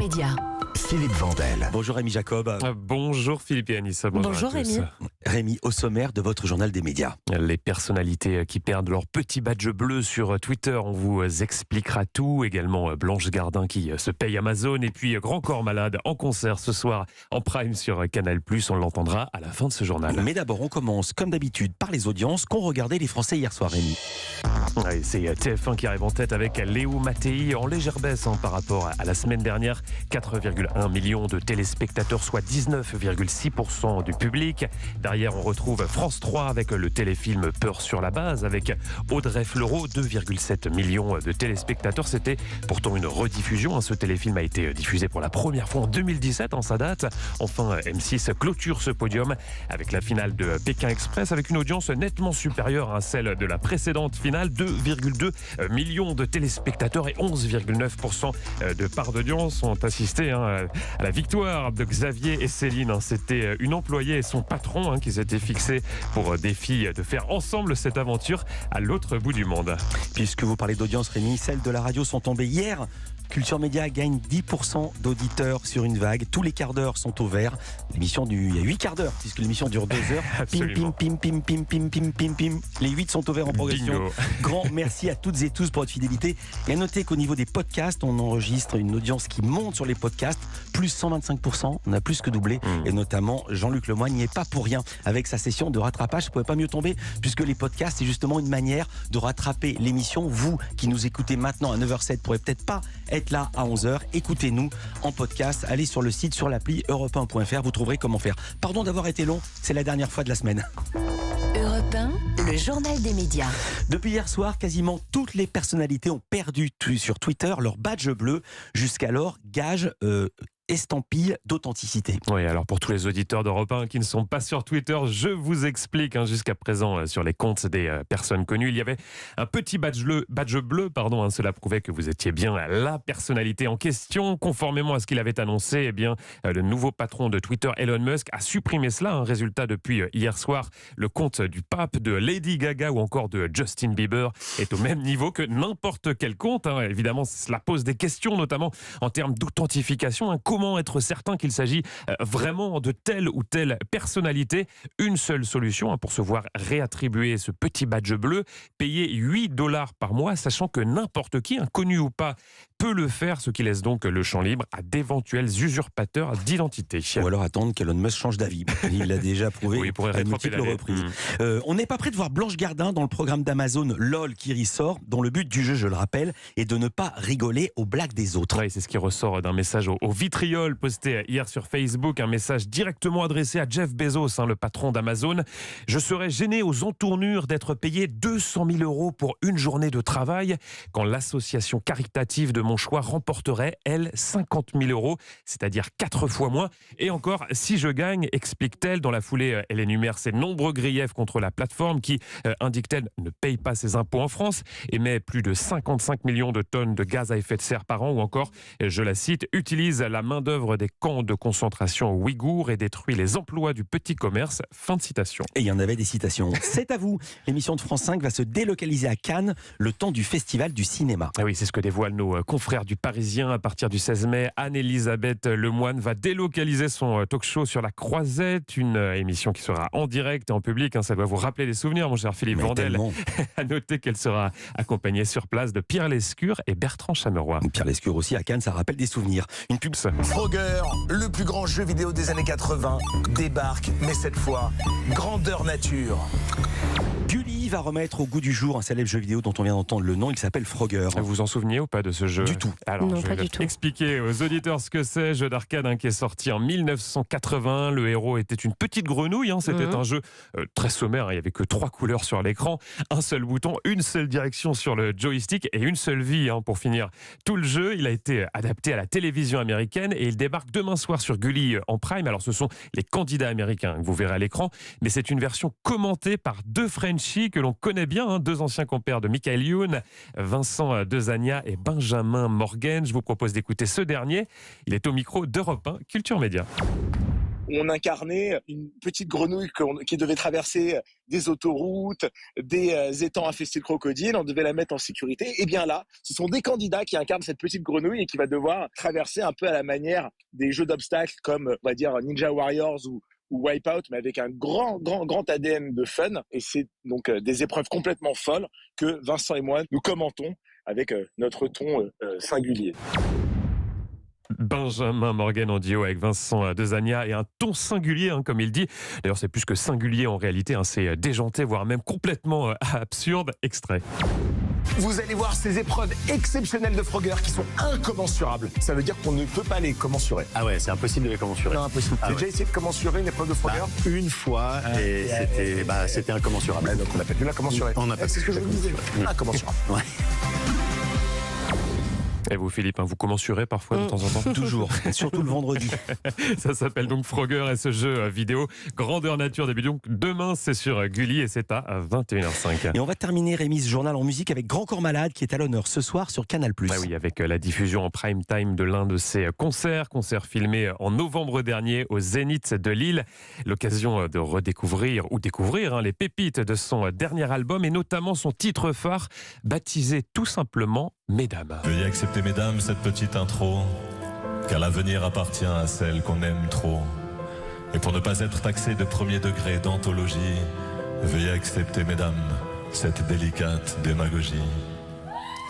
Média. Philippe Vandel. Bonjour Rémi Jacob. Bonjour Philippe et Anissa. Bonjour à tous. Rémi. Rémi, au sommaire de votre journal des médias. Les personnalités qui perdent leur petit badge bleu sur Twitter, on vous expliquera tout. Également Blanche Gardin qui se paye Amazon. Et puis Grand Corps Malade en concert ce soir en prime sur Canal+. On l'entendra à la fin de ce journal. Mais d'abord, on commence comme d'habitude par les audiences qu'ont regardé les Français hier soir, Rémi. Ouais, c'est TF1 qui arrive en tête avec Léo Mattei en légère baisse par rapport à la semaine dernière. 4,1 millions de téléspectateurs, soit 19,6% du public. Derrière, on retrouve France 3 avec le téléfilm Peur sur la base avec Audrey Fleurot, 2,7 millions de téléspectateurs. C'était pourtant une rediffusion. Ce téléfilm a été diffusé pour la première fois en 2017 en sa date. Enfin, M6 clôture ce podium avec la finale de Pékin Express avec une audience nettement supérieure à celle de la précédente finale. 2,2 millions de téléspectateurs et 11,9% de part d'audience ont assisté à la victoire de Xavier et Céline. C'était une employée et son patron qui s'étaient fixés pour défi de faire ensemble cette aventure à l'autre bout du monde. Puisque vous parlez d'audience, Rémi, celles de la radio sont tombées hier. Culture Média gagne 10% d'auditeurs sur une vague. Tous les quarts d'heure sont au vert. Il y a 8 quarts d'heure, puisque l'émission dure 2 heures. Pim, pim, pim, pim, pim, pim, pim, pim, pim. Les 8 sont au vert en progression. Bingo. Grand merci à toutes et tous pour votre fidélité. Et à noter qu'au niveau des podcasts, on enregistre une audience qui monte sur les podcasts. Plus 125%, on a plus que doublé. Et notamment, Jean-Luc Lemoyne n'y est pas pour rien. Avec sa session de rattrapage, ça ne pouvait pas mieux tomber, puisque les podcasts, c'est justement une manière de rattraper l'émission. Vous qui nous écoutez maintenant à 9h07, pourrez peut-être pas être là à 11h. Écoutez-nous en podcast. Allez sur le site, sur l'appli europe1.fr. Vous trouverez comment faire. Pardon d'avoir été long, c'est la dernière fois de la semaine. Europe 1, le journal des médias. Depuis hier soir, quasiment toutes les personnalités ont perdu sur Twitter leur badge bleu. Jusqu'alors, gage estampille d'authenticité. Oui, alors pour tous les auditeurs d'Europe 1 qui ne sont pas sur Twitter, je vous explique. Jusqu'à présent, sur les comptes des personnes connues, il y avait un petit badge bleu. Cela prouvait que vous étiez bien la personnalité en question. Conformément à ce qu'il avait annoncé, le nouveau patron de Twitter, Elon Musk, a supprimé cela. Résultat, depuis hier soir, le compte du pape, de Lady Gaga ou encore de Justin Bieber est au même niveau que n'importe quel compte. Évidemment, cela pose des questions, notamment en termes d'authentification. Comment être certain qu'il s'agit vraiment de telle ou telle personnalité? Une seule solution pour se voir réattribuer ce petit badge bleu, payer $8 par mois, sachant que n'importe qui, connu ou pas, peut le faire, ce qui laisse donc le champ libre à d'éventuels usurpateurs d'identité. Ou alors attendre qu'Elon Musk change d'avis. Il l'a déjà prouvé à multiples reprises. On n'est pas prêt de voir Blanche Gardin dans le programme d'Amazon LOL qui ressort, dont le but du jeu, je le rappelle, est de ne pas rigoler aux blagues des autres. Oui, c'est ce qui ressort d'un message au vitriol posté hier sur Facebook, un message directement adressé à Jeff Bezos, le patron d'Amazon. Je serais gêné aux entournures d'être payé 200 000 € pour une journée de travail, quand l'association caritative de mon choix remporterait, elle, 50 000 €, c'est-à-dire 4 fois moins. Et encore, si je gagne, explique-t-elle. Dans la foulée, elle énumère ses nombreux griefs contre la plateforme qui, indique-t-elle, ne paye pas ses impôts en France, émet plus de 55 millions de tonnes de gaz à effet de serre par an, ou encore, je la cite, utilise la main-d'œuvre des camps de concentration ouïghours et détruit les emplois du petit commerce. Fin de citation. Et il y en avait des citations. C'est à vous. L'émission de France 5 va se délocaliser à Cannes le temps du Festival du cinéma. Ah oui, c'est ce que dévoilent nos confrères du Parisien. À partir du 16 mai, Anne-Elisabeth Lemoine va délocaliser son talk-show sur la Croisette, une émission qui sera en direct et en public. Ça doit vous rappeler des souvenirs, mon cher Philippe Vandel. À noter qu'elle sera accompagnée sur place de Pierre Lescure et Bertrand Chameroy. Pierre Lescure aussi à Cannes, ça rappelle des souvenirs. Une pub. Frogger, le plus grand jeu vidéo des années 80, débarque, mais cette fois, grandeur nature. Gulli va remettre au goût du jour un célèbre jeu vidéo dont on vient d'entendre le nom, il s'appelle Frogger. Vous vous en souvenez ou pas de ce jeu? Du tout. Alors, Non, je pas vais du tout. expliquer aux auditeurs ce que c'est. Jeu d'arcade qui est sorti en 1980. Le héros était une petite grenouille. C'était un jeu très sommaire. Il n'y avait que 3 couleurs sur l'écran, un seul bouton, une seule direction sur le joystick et une seule vie pour finir tout le jeu. Il a été adapté à la télévision américaine et il débarque demain soir sur Gulli en Prime. Alors, ce sont les candidats américains que vous verrez à l'écran, mais c'est une version commentée par 2 Frenchies que l'on connaît bien, 2 anciens compères de Michael Youn, Vincent Dezania et Benjamin Morgan. Je vous propose d'écouter ce dernier. Il est au micro d'Europe 1 Culture Média. où on incarnait une petite grenouille qui devait traverser des autoroutes, des étangs infestés de crocodiles, on devait la mettre en sécurité. Et bien là, ce sont des candidats qui incarnent cette petite grenouille et qui va devoir traverser un peu à la manière des jeux d'obstacles comme, on va dire, Ninja Warriors ou Wipeout, mais avec un grand ADN de fun. Et c'est donc des épreuves complètement folles que Vincent et moi, nous commentons avec notre ton singulier. Benjamin Morgan en duo avec Vincent Dezania et un ton singulier, comme il dit. D'ailleurs, c'est plus que singulier en réalité, c'est déjanté, voire même complètement absurde. Extrait. Vous allez voir ces épreuves exceptionnelles de Frogger qui sont incommensurables. Ça veut dire qu'on ne peut pas les commensurer. Ah ouais, c'est impossible de les commensurer. Non, impossible. T'as déjà essayé de commensurer une épreuve de Frogger? Une fois, et c'était incommensurable. Donc on n'a pas pu la commensurer. On n'a pas c'est ce que je vous disais. Incommensurable. Ouais. Et vous, Philippe, vous commensurez parfois de temps en temps? Toujours, et surtout le vendredi. Ça s'appelle donc Frogger et ce jeu vidéo grandeur nature début donc demain, c'est sur Gulli et c'est à 21h05. Et on va terminer, Rémi, ce journal en musique avec Grand Corps Malade qui est à l'honneur ce soir sur Canal+. Ah oui, avec la diffusion en prime time de l'un de ses concerts filmé en novembre dernier au Zénith de Lille. L'occasion de redécouvrir ou découvrir les pépites de son dernier album et notamment son titre phare baptisé tout simplement Mesdames. Veuillez accepter, mesdames, cette petite intro, car l'avenir appartient à celle qu'on aime trop. Et pour ne pas être taxé de premier degré d'anthologie, veuillez accepter, mesdames, cette délicate démagogie.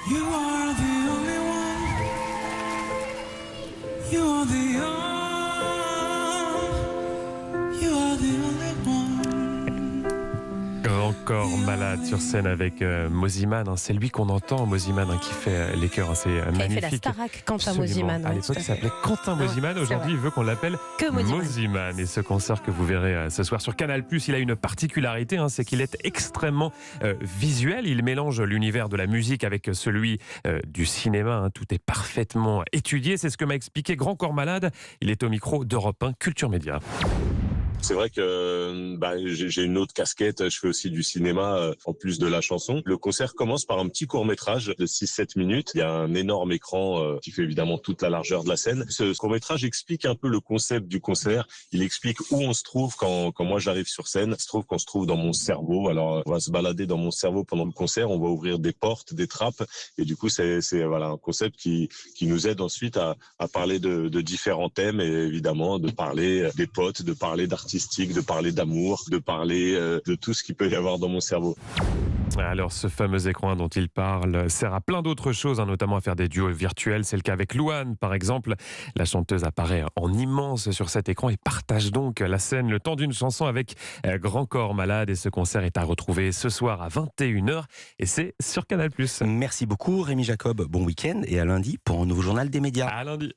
You are the only one. You are the only. You are the only one. Grand Corps Malade sur scène avec Mosiman. C'est lui qu'on entend, Mosiman, qui fait les chœurs. C'est magnifique. Il fait la Starac, Quentin Absolument. Mosiman. À l'époque, il s'appelait Quentin Mosiman. Aujourd'hui, il veut qu'on l'appelle que Mosiman. Et ce concert que vous verrez ce soir sur Canal+, il a une particularité, c'est qu'il est extrêmement visuel. Il mélange l'univers de la musique avec celui du cinéma. Tout est parfaitement étudié. C'est ce que m'a expliqué Grand Corps Malade. Il est au micro d'Europe 1 Culture Média. C'est vrai que j'ai une autre casquette, je fais aussi du cinéma en plus de la chanson. Le concert commence par un petit court-métrage de 6-7 minutes. Il y a un énorme écran qui fait évidemment toute la largeur de la scène. Ce court-métrage explique un peu le concept du concert. Il explique où on se trouve quand moi j'arrive sur scène. Il se trouve qu'on se trouve dans mon cerveau. Alors on va se balader dans mon cerveau pendant le concert, on va ouvrir des portes, des trappes. Et du coup c'est un concept qui nous aide ensuite à parler de différents thèmes et évidemment de parler des potes, de parler d'artistique, de parler d'amour, de parler de tout ce qu'il peut y avoir dans mon cerveau. Alors ce fameux écran dont il parle sert à plein d'autres choses, notamment à faire des duos virtuels. C'est le cas avec Louane par exemple. La chanteuse apparaît en immense sur cet écran et partage donc la scène le temps d'une chanson avec Grand Corps Malade. Et ce concert est à retrouver ce soir à 21h et c'est sur Canal+. Merci beaucoup Rémi Jacob, bon week-end et à lundi pour un nouveau journal des médias. À lundi.